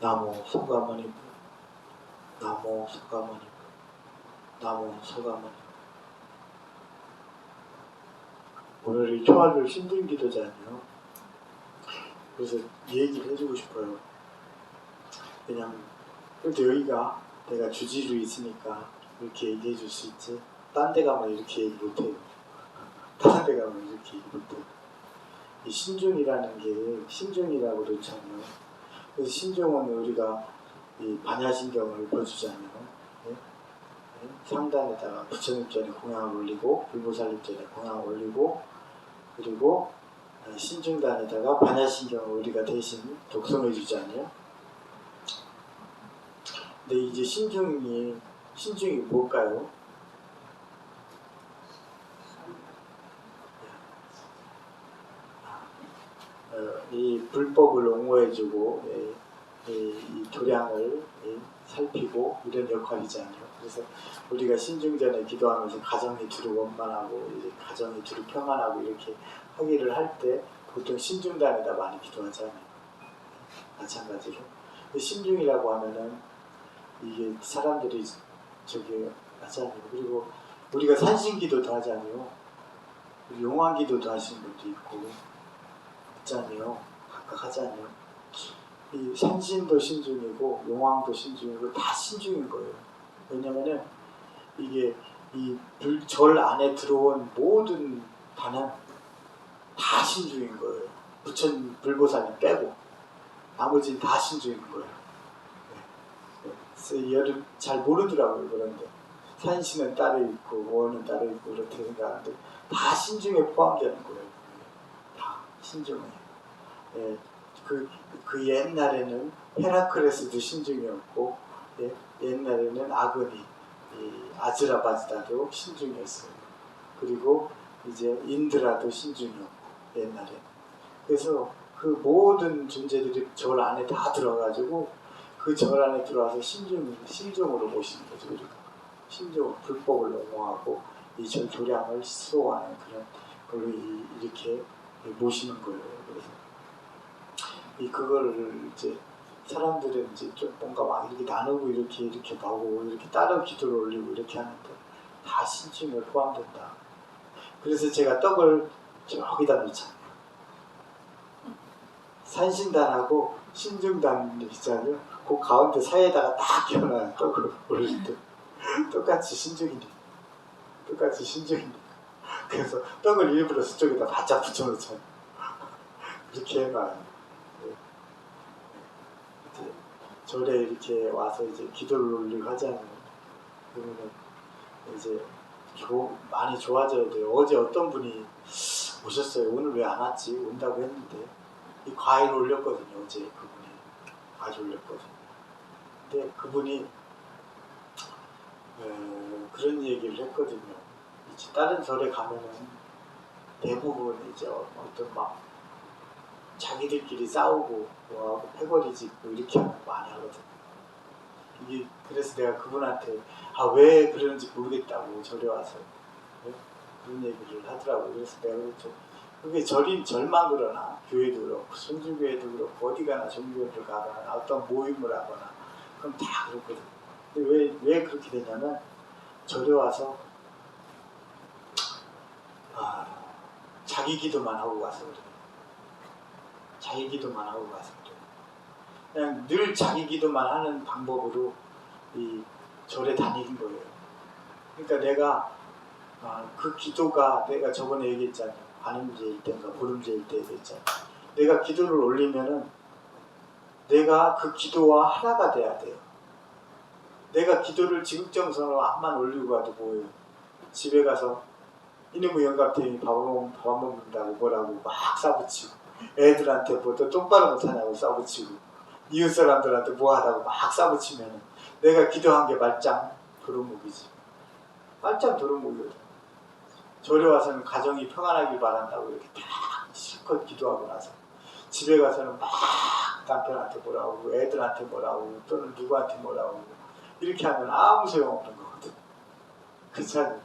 나무 소가모니, 나무 소가모니, 나무 소가모니. 오늘 이 초하루 신분 기도잖아요. 그래서 얘기를 해주고 싶어요. 왜냐면 그래도 여기가 내가 주지로 있으니까 이렇게 얘기해 줄 수 있지. 딴 데 가면 이렇게 얘기 못해요. 다른 데 가면 이렇게 얘기 못해요. 이 신중이라는 게 신중이라고 그렇잖아요. 그래서 신중은 우리가 이 반야신경을 보여주잖아요. 네? 네? 상단에다가 부처님전에 공양을 올리고 불보살님전에 공양을 올리고 그리고 신중단에다가 반야신경을 우리가 대신 독송해 주잖아요. 근데 이제 신중이 뭘까요? 이 불법을 옹호해주고 이 도량을 살피고 이런 역할이잖아요. 그래서 우리가 신중전에 기도하면서 가정이 두루 원만하고 가정이 두루 평안하고 이렇게 하기를 할 때 보통 신중단에다 많이 기도하잖아요. 마찬가지로 신중이라고 하면은 이게 사람들이 저기 하잖아요. 그리고 우리가 산신기도도 하잖아요. 용왕기도도 하시는 분도 있고 있잖아요. 각각 하잖아요. 이 산신도 신중이고 용왕도 신중이고 다 신중인 거예요. 왜냐면은 이게 이 절 안에 들어온 모든 단은 다 신중인 거예요. 부처님 불보살님 빼고 나머지는 다 신중인 거예요. 그래서 여름 잘 모르더라고요. 그런데 산신은 따로 있고 뭐는 따로 있고 그렇게 생각하는데 다 신중에 포함되는 거예요. 다 신중해요. 예, 그 옛날에는 헤라클레스도 신중이었고 옛날에는 아그니 아즈라바즈다도 신중이었어요. 그리고 이제 인드라도 신중이었고 옛날에. 그래서 그 모든 존재들이 절 안에 다 들어가지고 그 절 안에 들어와서 신중으로 모시는 거죠. 우리가 신중으로 불법을 옹호하고 이 절 도량을 수호하는 그런 걸로 이렇게 모시는 거예요. 그래서 그거를 이제 사람들은 이제 좀 뭔가 막 이렇게 나누고 이렇게 하고 이렇게 따로 기도를 올리고 이렇게 하는데 다 신중에 포함된다. 그래서 제가 떡을 저기다 놓잖아요. 산신단하고 신중단 있잖아요. 그 가운데 사이에다가 딱 껴놔요. 떡을 올릴 때 똑같이 신중이니까. 그래서 떡을 일부러 저쪽에다 바짝 붙여놓잖아요. 그렇게 해놔요. 절에 이렇게 와서 이제 기도를 올리고 하잖아요. 그러면 이제 많이 좋아져야 돼요. 어제 어떤 분이 오셨어요. 오늘 왜 안 왔지? 온다고 했는데 이 과일 올렸거든요. 어제 그분이 아주 올렸거든요. 근데 그분이 그런 얘기를 했거든요. 이제 다른 절에 가면은 대부분 이제 어떤 막 자기들끼리 싸우고 뭐하고 패거리 짓고 이렇게 하는 거 많이 하거든요. 그래서 내가 그분한테 왜 그러는지 모르겠다고 절에 와서 그런 얘기를 하더라고요. 그래서 내가 그랬죠. 그게 절만 그러나 교회도 그렇고 성주교회도 그렇고 어디 가나 종교를 가거나 어떤 모임을 하거나 그럼 다 그렇거든요. 근데 왜 그렇게 되냐면 절에 와서 자기 기도만 하고 가서 그래요. 자기 기도만 하고 가서 그래요. 그냥 늘 자기 기도만 하는 방법으로 이 절에 다니는 거예요. 그러니까 내가 그 기도가 내가 저번에 얘기했잖아요. 관음제일 때인가 보름제일 때 얘기했잖아요. 내가 기도를 올리면은 내가 그 기도와 하나가 돼야 돼요. 내가 기도를 지극정성으로 한만 올리고 가도 뭐예요. 집에 가서 이놈의 영감탱이 밥 먹는다고 뭐라고 막 싸붙이고 애들한테 뭐 또 똑바로 못하냐고 싸붙이고 이웃 사람들한테 뭐 하다고 막 싸붙이면 내가 기도한 게 말짱 도루묵이지. 말짱 도루묵이거든. 절에 와서는 가정이 평안하길 바란다고 이렇게 딱 실컷 기도하고 나서 집에 가서는 막 남편한테 뭐라고 하고 애들한테 뭐라고 하고 또는 누구한테 뭐라고 하고 이렇게 하면 아무 소용없는 거거든. 그렇지 않아요?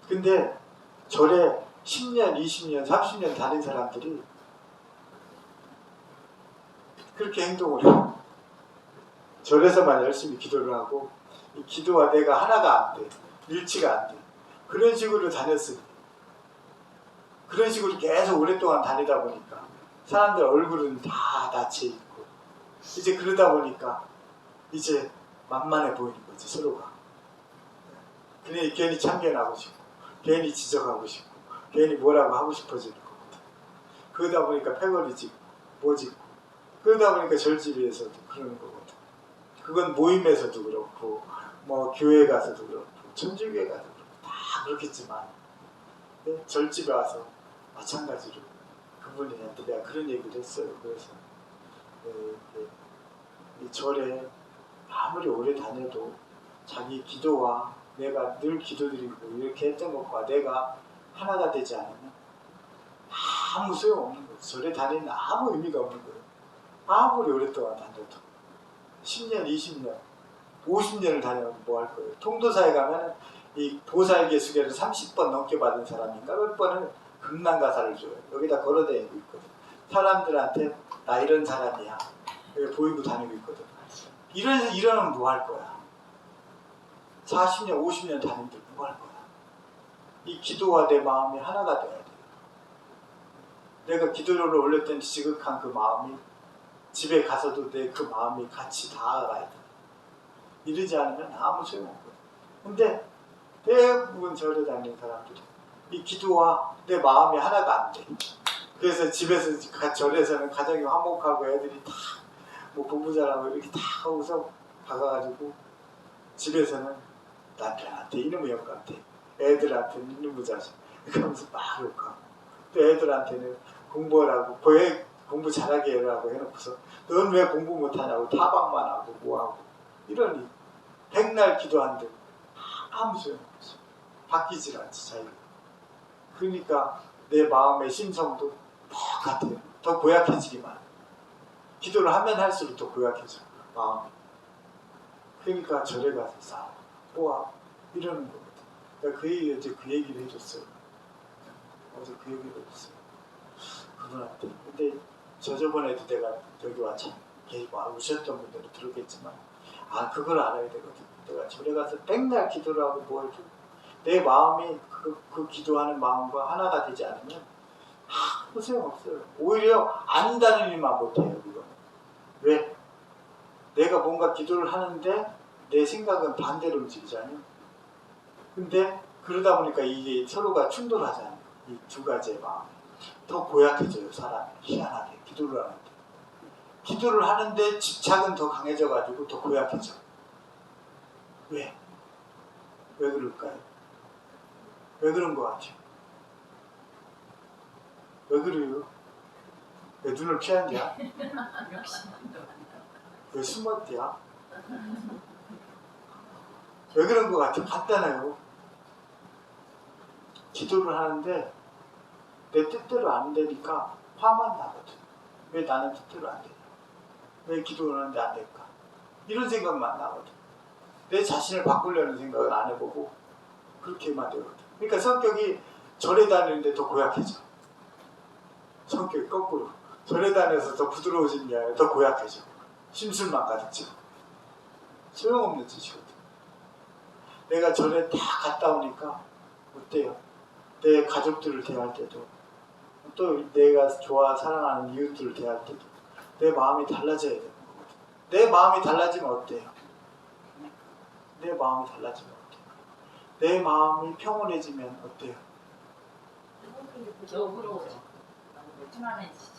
근데 절에 10년, 20년, 30년 다닌 사람들이 그렇게 행동을 해요. 절에서만 열심히 기도를 하고 이 기도와 내가 하나가 안 돼. 일치가 안 돼. 그런 식으로 다녔으니 그런 식으로 계속 오랫동안 다니다 보니까 사람들 얼굴은 다 낯에 있고 이제 그러다 보니까 이제 만만해 보이는 거지 서로가. 그냥 괜히 참견하고 싶고 괜히 지적하고 싶고 괜히 뭐라고 하고 싶어지는 거거든. 그러다 보니까 패거리 짓고 뭐 짓고 그러다 보니까 절집에서도 그러는 거거든. 그건 모임에서도 그렇고 뭐 교회 가서도 그렇고 천주교회 가서도 그렇고 다 그렇겠지만 절집에 와서 마찬가지로 그분한테 내가 그런 얘기를 했어요. 그래서 이 절에 아무리 오래 다녀도 자기 기도와 내가 늘 기도드리고 이렇게 했던 것과 내가 하나가 되지 않으면 아무 소용없는 거예요. 절에 다니는 아무 의미가 없는 거예요. 아무리 오랫동안 다녀도 10년, 20년, 50년을 다녀도 뭐 할 거예요. 통도사에 가면 이 보살계수계를 30번 넘게 받은 사람인가 몇 번을 금난가사를 줘요. 여기다 걸어다니고 있거든. 사람들한테 나 이런 사람이야. 여기 보이고 다니고 있거든. 이러면 뭐 할 거야. 40년, 50년 다니는데 뭐 할 거야. 이 기도와 내 마음이 하나가 돼야 돼요. 내가 기도를 올렸던 지극한 그 마음이 집에 가서도 내 그 마음이 같이 닿아가야 돼. 이러지 않으면 아무 소용없거든. 근데 대부분 절에 다니는 사람들이 이 기도와 내 마음이 하나가 안 돼. 그래서 집에서 절에서는 가정이 화목하고 애들이 다 뭐 공부잘하고 이렇게 다 하고서 박아가지고 집에서는 남편한테 이놈의 영감한테 애들한테는 이놈의 자식 그러면서 막 욕하고 또 애들한테는 공부하라고 공부 잘하게 해라고 해놓고서 넌 왜 공부 못하냐고 타박만 하고 뭐하고 이러니 백날 기도한들 아무 소용없어. 바뀌질 않지 자기가. 그러니까 내 마음의 심성도 똑같아요. 더 고약해지기만. 기도를 하면 할수록 더 고약해져 마음이. 그러니까 절에 가서 싸워 모아 이러는 거거든. 내가 어제 그 얘기를 해줬어요. 어제 그 얘기를 해줬어요. 그분한테. 근데 저번에도 내가 여기 와서 오셨던 분들은 들었겠지만 그걸 알아야 되거든. 내가 절에 가서 백날 기도를 하고 뭐 해도 내 마음이 그 기도하는 마음과 하나가 되지 않으면 아무 소용없어요. 오히려 안다는 일만 못해요. 이거. 왜? 내가 뭔가 기도를 하는데 내 생각은 반대로 움직이잖아요. 근데 그러다 보니까 이게 서로가 충돌하잖아요. 이 두 가지의 마음이. 더 고약해져요. 사람이. 희한하게 기도를 하는데. 기도를 하는데 집착은 더 강해져가지고 더 고약해져. 왜? 왜 그럴까요? 왜 그런 것 같아요? 왜 그래요? 왜 눈을 피한대야? 왜 숨었대야? 왜 그런 것 같아요? 간단해요. 기도를 하는데 내 뜻대로 안 되니까 화만 나거든. 왜 나는 뜻대로 안 되냐? 왜 기도를 하는데 안 될까? 이런 생각만 나거든. 내 자신을 바꾸려는 생각을 안 해보고 그렇게만 되거든. 그러니까 성격이 절에 다니는데 더 고약해져. 성격이 거꾸로. 절에 다녀서 더 부드러워진 게 아니라 더 고약해져. 심술만 가득 차. 소용없는 짓이거든. 내가 절에 다 갔다 오니까 어때요? 내 가족들을 대할 때도 또 내가 좋아 사랑하는 이웃들을 대할 때도 내 마음이 달라져야 되는 거거든. 내 마음이 달라지면 어때요? 내 마음이 달라지면 어때요? 내 마음이 평온해지면 어때요?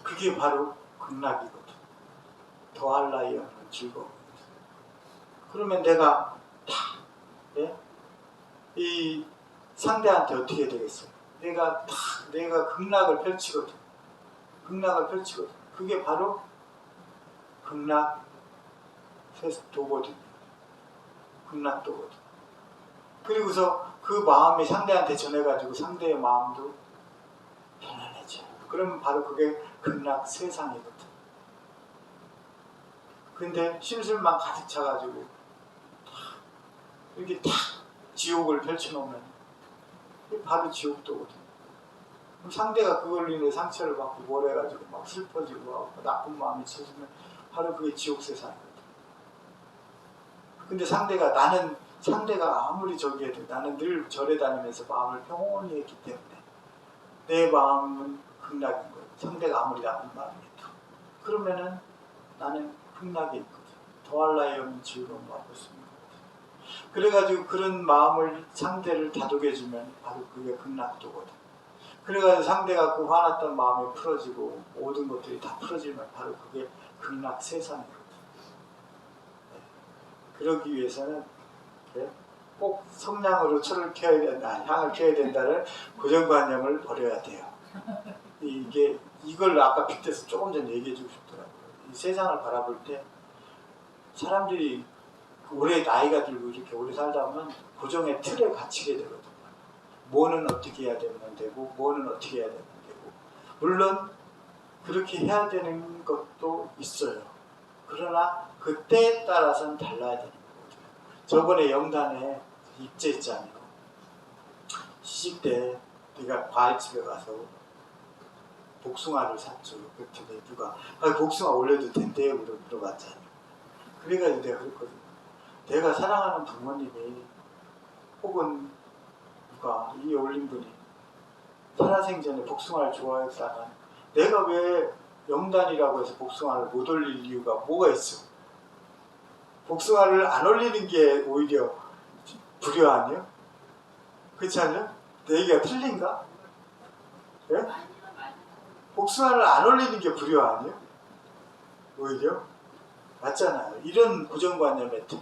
그게 바로 극락이거든. 더할 나위 없는 즐거움. 그러면 내가 이 상대한테 어떻게 되겠어요? 내가 극락을 펼치거든. 극락을 펼치거든. 그게 바로 극락 도거든. 극락도거든. 그리고서 그 마음이 상대한테 전해가지고 상대의 마음도 편안해져요. 그러면 바로 그게 극락 세상이거든. 근데 심술만 가득 차가지고 이렇게 탁 지옥을 펼쳐놓으면 이게 바로 지옥도거든. 그럼 상대가 그걸로 인해 상처를 받고 뭘 해가지고 막 슬퍼지고 나쁜 마음이 쳐지면 바로 그게 지옥 세상이거든. 근데 상대가 아무리 저기 해도 나는 늘 절에 다니면서 마음을 평온히 했기 때문에 내 마음은 극락인 거예요. 상대가 아무리 나쁜 마음이어도. 그러면은 나는 극락에 있거든. 더할 나위 없는 즐거움을 맛볼 수 있는 거거든. 그래가지고 그런 마음을 상대를 다독여주면 바로 그게 극락도거든. 그래가지고 상대가 그 화났던 마음이 풀어지고 모든 것들이 다 풀어지면 바로 그게 극락 세상이거든. 네. 그러기 위해서는 꼭 성냥으로 철을 켜야 된다, 향을 켜야 된다는 고정관념을 버려야 돼요. 이걸 아까 빅데스 조금 전에 얘기해주고 싶더라고요. 이 세상을 바라볼 때 사람들이 오래 나이가 들고 이렇게 오래 살다 보면 고정의 틀에 갇히게 되거든요. 뭐는 어떻게 해야 되면 되고 뭐는 어떻게 해야 되면 되고 물론 그렇게 해야 되는 것도 있어요. 그러나 그 때에 따라서는 달라야 되는 거거든요. 저번에 영단에 입제 있잖아요. 시집 때 내가 과일집에 가서 복숭아를 샀죠. 그랬더니 누가 복숭아 올려도 된대요? 물어봤잖아요. 그래가지고 내가 그랬거든요. 내가 사랑하는 부모님이 혹은 누가 이 올린 분이 살아생전에 복숭아를 좋아했다면 내가 왜 영단이라고 해서 복숭아를 못 올릴 이유가 뭐가 있어? 복숭아를 안 올리는 게 오히려 불효 아니에요? 그렇지 않아요? 내 얘기가 틀린가? 예? 복숭아를 안 올리는 게 불효 아니에요? 오히려? 맞잖아요. 이런 고정관념의 틀,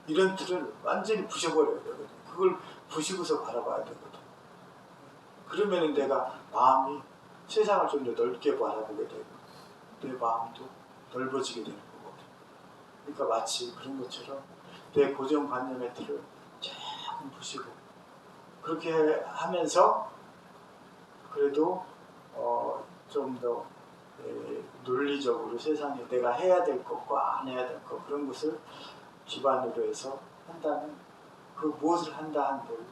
이런 틀을 완전히 부셔버려야 되거든요. 그걸 부시고서 바라봐야 되거든요. 그러면은 내가 마음이 세상을 좀 더 넓게 바라보게 되고 내 마음도 넓어지게 되는 거거든요. 그러니까 마치 그런 것처럼 내 고정관념의 틀을 조금 부시고 그렇게 하면서 그래도 좀 더 논리적으로 세상에 내가 해야 될 것과 안 해야 될 것 그런 것을 기반으로 해서 한다는 그 무엇을 한다 한들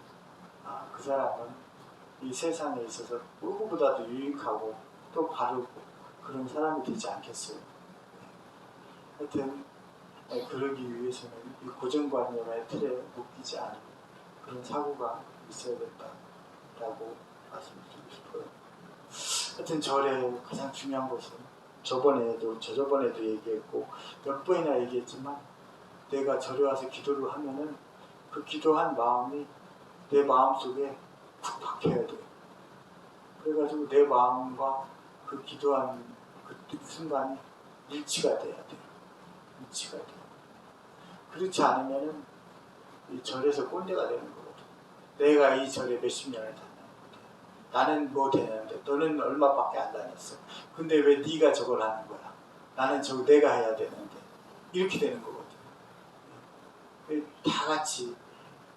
그 사람은 이 세상에 있어서 누구보다도 유익하고 또 바르고 그런 사람이 되지 않겠어요. 하여튼 그러기 위해서는 이 고정관념의 틀에 묶이지 않은 그런 사고가 있어야 된다라고 말씀드리고 싶어요. 하여튼 절에 가장 중요한 것은 저저번에도 얘기했고 몇 번이나 얘기했지만 내가 절에 와서 기도를 하면은 그 기도한 마음이 내 마음속에 푹 박혀야 돼요. 그래가지고 내 마음과 그 기도한 그 순간이 일치가 돼야 돼요. 일치가 돼요. 그렇지 않으면은 이 절에서 꼰대가 되는 거거든. 내가 이 절에 몇십 년을 다녔는데 나는 뭐 되는데 너는 얼마밖에 안 다녔어. 근데 왜 네가 저걸 하는 거야? 나는 저거 내가 해야 되는데 이렇게 되는 거거든. 다 같이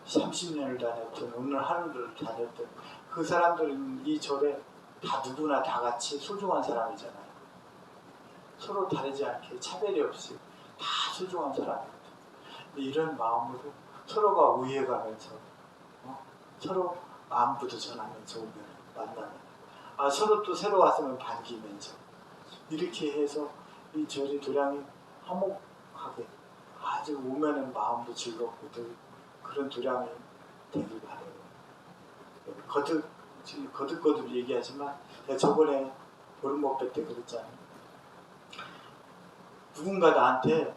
30년을 다녔던 오늘 하루를 다녔던 그 사람들은 이 절에 다 누구나 다 같이 소중한 사람이잖아요. 서로 다르지 않게 차별이 없이 다 소중한 사람이거든. 이런 마음으로 서로가 우애가면서 서로 안부도 전하면서 오면 만나면 서로 또 새로 왔으면 반기면서 이렇게 해서 이 절이 도량이 화목하게 아주 오면은 마음도 즐겁고 그런 도량이 되길 바라요. 거듭 얘기하지만 저번에 보름목배 때 그랬잖아요. 누군가 나한테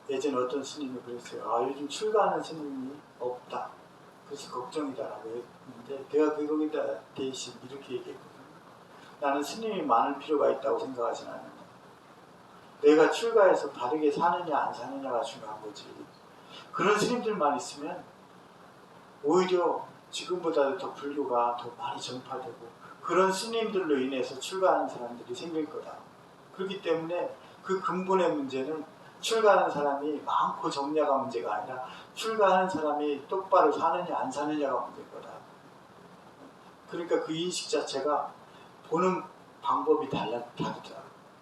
예전에 어떤 스님이 그랬어요. 요즘 출가하는 스님이 없다. 그래서 걱정이다라고 했는데 내가 거기다 대신 이렇게 얘기했거든요. 나는 스님이 많을 필요가 있다고 생각하지는 않는다. 내가 출가해서 바르게 사느냐 안 사느냐가 중요한 거지. 그런 스님들만 있으면 오히려 지금보다 더 불교가 더 많이 전파되고 그런 스님들로 인해서 출가하는 사람들이 생길 거다. 그렇기 때문에 그 근본의 문제는 출가하는 사람이 많고 적냐가 문제가 아니라 출가하는 사람이 똑바로 사느냐 안 사느냐가 문제일 거다. 그러니까 그 인식 자체가 보는 방법이 다르다.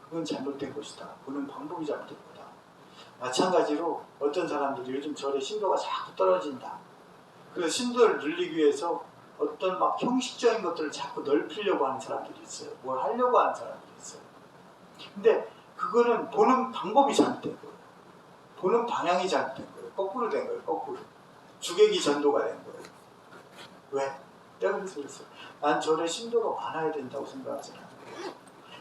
그건 잘못된 것이다. 보는 방법이 잘못된 거다. 마찬가지로 어떤 사람들이 요즘 절의 신도가 자꾸 떨어진다. 그래서 신도를 늘리기 위해서 어떤 막 형식적인 것들을 자꾸 넓히려고 하는 사람들이 있어요. 뭘 하려고 하는 사람들이 있어요. 근데 그거는 보는 방법이 잘못된 거예요. 보는 방향이 잘못된 거예요. 거꾸로 된 거예요. 거꾸로. 주객이 전도가 된 거예요. 왜? 내가 그랬어요. 난 절에 신도가 많아야 된다고 생각하잖아요.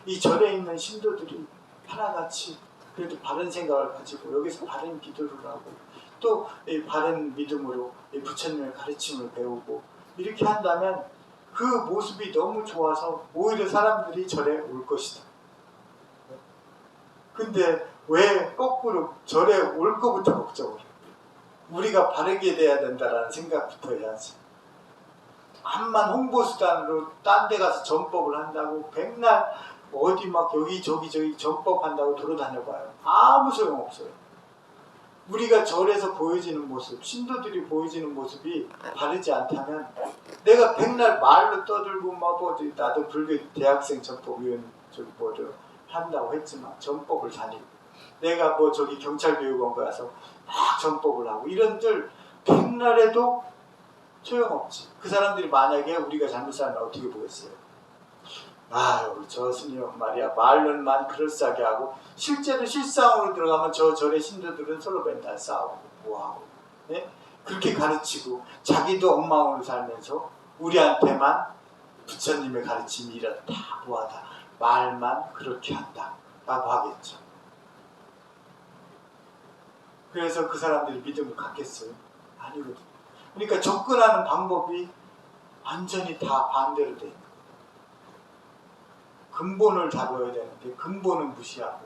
이 절에 있는 신도들이 하나같이 그래도 바른 생각을 가지고 여기서 바른 기도를 하고 또 바른 믿음으로 부처님의 가르침을 배우고 이렇게 한다면 그 모습이 너무 좋아서 오히려 사람들이 절에 올 것이다. 근데 왜 거꾸로 절에 올 거부터 걱정을 해요? 우리가 바르게 돼야 된다라는 생각부터 해야지. 암만 홍보수단으로 딴 데 가서 전법을 한다고 백날 어디 막 여기 전법 한다고 돌아다녀봐요. 아무 소용없어요. 우리가 절에서 보여지는 모습, 신도들이 보여지는 모습이 바르지 않다면 내가 백날 말로 떠들고 막 어디 나도 불교 대학생 전법위원 뭐를 한다고 했지만 전법을 다니고 내가 뭐 저기 경찰교육원 가서 막 전법을 하고 이런들 백날 해도 소용없지. 그 사람들이 만약에 우리가 잘못 살면 어떻게 보겠어요? 아유 저 스님 말이야 말로만 그럴싸하게 하고 실제로 실상으로 들어가면 저 절의 신도들은 서로 맨날 싸우고 뭐하고 네? 그렇게 가르치고 자기도 엉망으로 살면서 우리한테만 부처님의 가르침이 이렇다 뭐하다 말만 그렇게 한다 라고 하겠죠. 그래서 그 사람들이 믿음을 갖겠어요? 아니거든요. 그러니까 접근하는 방법이 완전히 다 반대로 돼 있는 거예요. 근본을 다뤄야 되는데 근본은 무시하고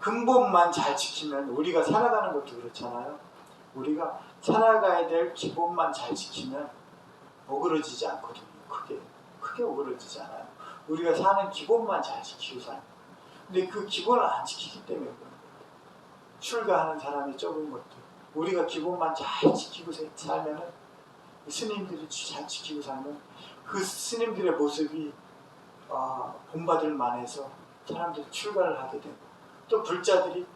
근본만 잘 지키면 우리가 살아가는 것도 그렇잖아요. 우리가 살아가야 될 기본만 잘 지키면 어그러지지 않거든요. 크게 어그러지지 않아요. 우리가 사는 기본만 잘 지키고 사는 거예요. 근데 그 기본을 안 지키기 때문에 그런 거예요. 출가하는 사람이 적은 것도 우리가 기본만 잘 지키고 살면은 스님들이 잘 지키고 살면 그 스님들의 모습이 본받을 만해서 사람들이 출가를 하게 되고 또 불자들이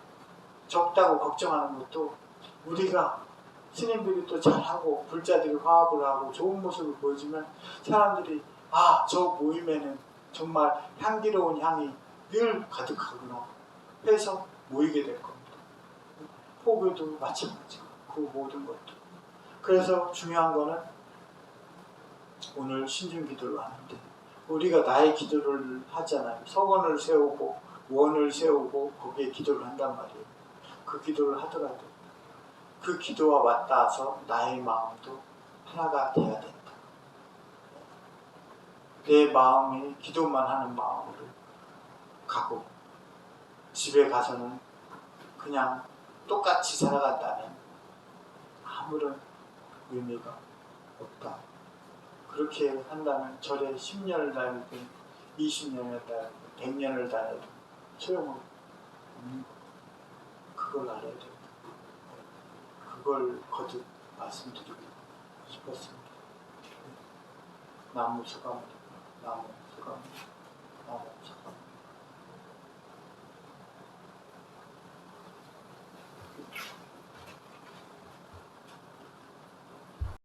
적다고 걱정하는 것도 우리가 스님들이 또 잘하고 불자들이 화합을 하고 좋은 모습을 보여주면 사람들이 저 모임에는 정말 향기로운 향이 늘 가득하구나 해서 모이게 될 겁니다. 포교도 마찬가지고 그 모든 것도. 그래서 중요한 거는 오늘 신중기도를 하는데 우리가 나의 기도를 하잖아요. 서원을 세우고 원을 세우고 거기에 기도를 한단 말이에요. 그 기도를 하더라도 그 기도와 맞닿아서 나의 마음도 하나가 돼야 된다. 내 마음이 기도만 하는 마음으로 가고 집에 가서는 그냥 똑같이 살아간다면 아무런 의미가 없다. 그렇게 한다면 절에 10년을 다니든 20년을 다니든 100년을 다녀도 소용없는 그걸 알아야 된다. 그걸 거듭 말씀드리고 싶었습니다. 나무 소감, 나무 소감, 나무 소감.